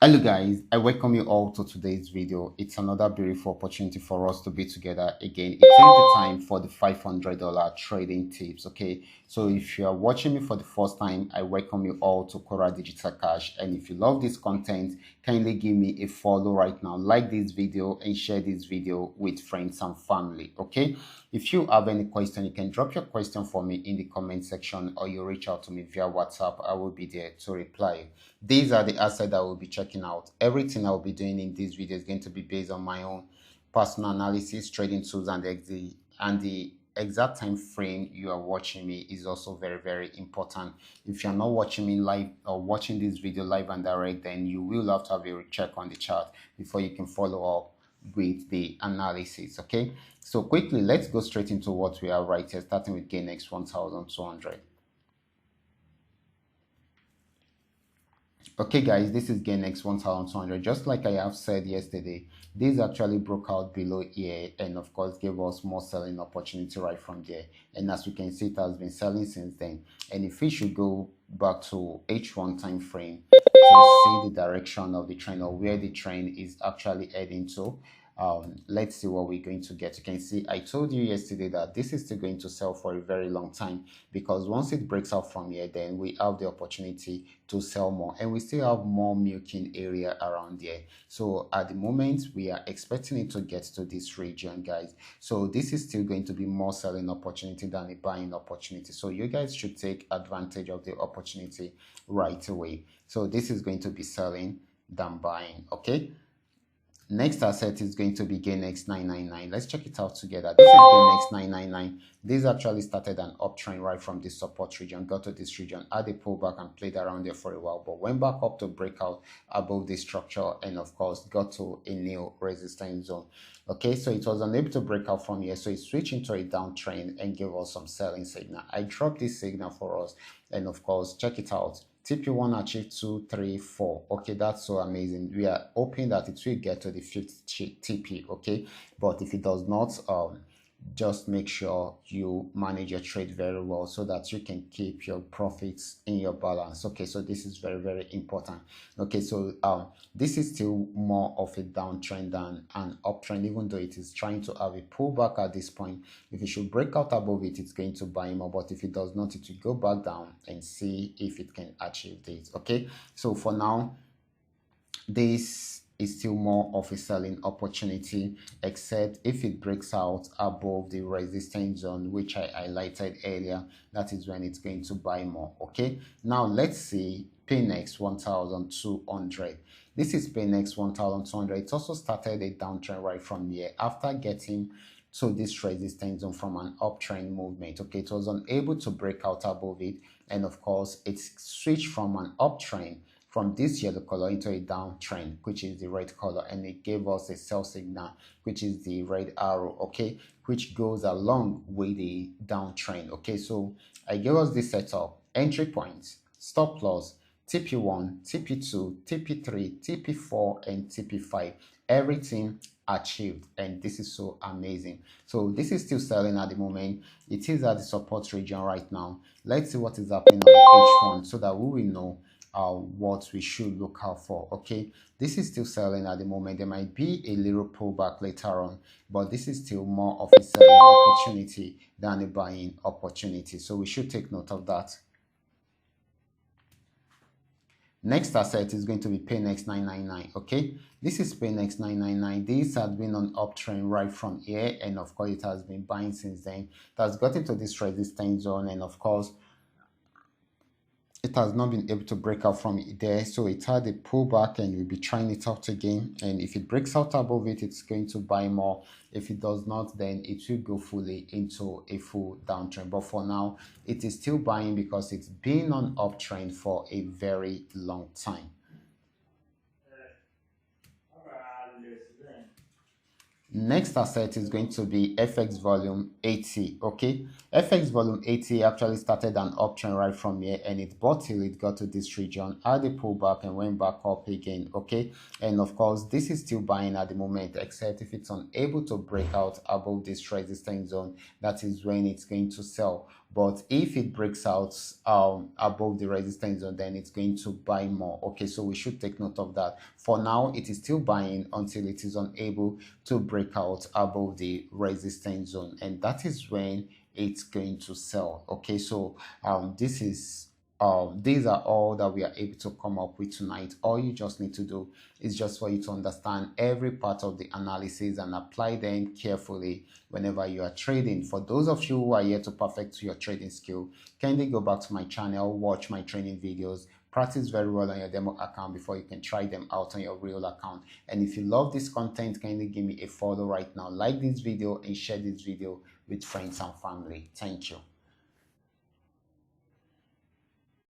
Hello guys, I welcome you all to today's video. It's another beautiful opportunity for us to be together again. It is the time for the $500 trading tips. Okay, so if you are watching me for the first time, I welcome you all to Qora Digital Cash. And if you love this content, kindly give me a follow right now, like this video and share this video with friends and family. Okay, if you have any question, you can drop your question for me in the comment section, or you reach out to me via WhatsApp. I will be there to reply. These are the assets that we'll be checking out. Everything I'll be doing in this video is going to be based on my own personal analysis, trading tools, and the exact time frame you are watching me is also very important. If you're not watching me live or watching this video live and direct, then you will have to have a check on the chart before you can follow up with the analysis. Okay, so quickly let's go straight into what we are right here, starting with gain x 1200. Okay guys, this is GainX 1200. Just like I have said yesterday, this actually broke out below here and of course gave us more selling opportunity right from there. And as we can see, it has been selling since then. And if we should go back to H1 time frame to see the direction of the trend or where the trend is actually heading to, let's see what we're going to get. You can see I told you yesterday that this is still going to sell for a very long time, because once it breaks out from here, then we have the opportunity to sell more, and we still have more milking area around there. So at the moment we are expecting it to get to this region, guys. So this is still going to be more selling opportunity than a buying opportunity, so you guys should take advantage of the opportunity right away. So this is going to be selling than buying. Okay, next asset is going to be GainX 999. Let's check it out together. This is GainX 999. This actually started an uptrend right from this support region, got to this region, had a pullback and played around there for a while, but went back up to break out above this structure and of course got to a new resistance zone. Okay, so it was unable to break out from here, so it switched into a downtrend and gave us some selling signal. I dropped this signal for us, and of course check it out. TP1 achieved 2, 3, 4. Okay, that's so amazing. We are hoping that it will get to the fifth TP. Okay, but if it does not, just make sure you manage your trade very well so that you can keep your profits in your balance. Okay, so this is very important. Okay, so this is still more of a downtrend than an uptrend, even though it is trying to have a pullback at this point. If it should break out above it, it's going to buy more, but if it does not, it will go back down and see if it can achieve this. Okay, so for now, this is still more of a selling opportunity, except if it breaks out above the resistance zone which I highlighted earlier. That is when it's going to buy more. Okay, now let's see PNX 1200. This is PNX 1200. It also started a downtrend right from here after getting to this resistance zone from an uptrend movement. Okay, it was unable to break out above it, and of course it switched from an uptrend from this yellow color into a downtrend, which is the red color, and it gave us a sell signal, which is the red arrow. Okay, which goes along with the downtrend. Okay, so I gave us this setup: entry points, stop loss, TP1, TP2, TP3, TP4, and TP5. Everything achieved, and this is so amazing. So this is still selling at the moment. It is at the support region right now. Let's see what is happening on H1 so that we will know what we should look out for. Okay, this is still selling at the moment. There might be a little pullback later on, but this is still more of a selling opportunity than a buying opportunity, so we should take note of that. Next asset is going to be PNX 999. Okay, this is PNX 999. This has been on uptrend right from here, and of course it has been buying since then. It has gotten to this resistance zone, and of course it has not been able to break out from it there, so it had a pullback and we'll be trying it out again. And if it breaks out above it, it's going to buy more. If it does not, then it will go fully into a full downtrend, but for now it is still buying because it's been on uptrend for a very long time. Next asset is going to be FX volume 80. Okay, FX volume 80 actually started an uptrend right from here, and it bought till it got to this region, had a pullback and went back up again. Okay, and of course this is still buying at the moment, except if it's unable to break out above this resistance zone, that is when it's going to sell. but if it breaks out above the resistance zone, then it's going to buy more. Okay, so we should take note of that. For now, it is still buying until it is unable to break out above the resistance zone, and that is when it's going to sell. Okay, so these are all that we are able to come up with tonight. All you just need to do is just for you to understand every part of the analysis and apply them carefully whenever you are trading. For those of you who are here to perfect your trading skill, kindly go back to my channel, watch my training videos, practice very well on your demo account before you can try them out on your real account. And if you love this content, kindly give me a follow right now, like this video, and share this video with friends and family. Thank you.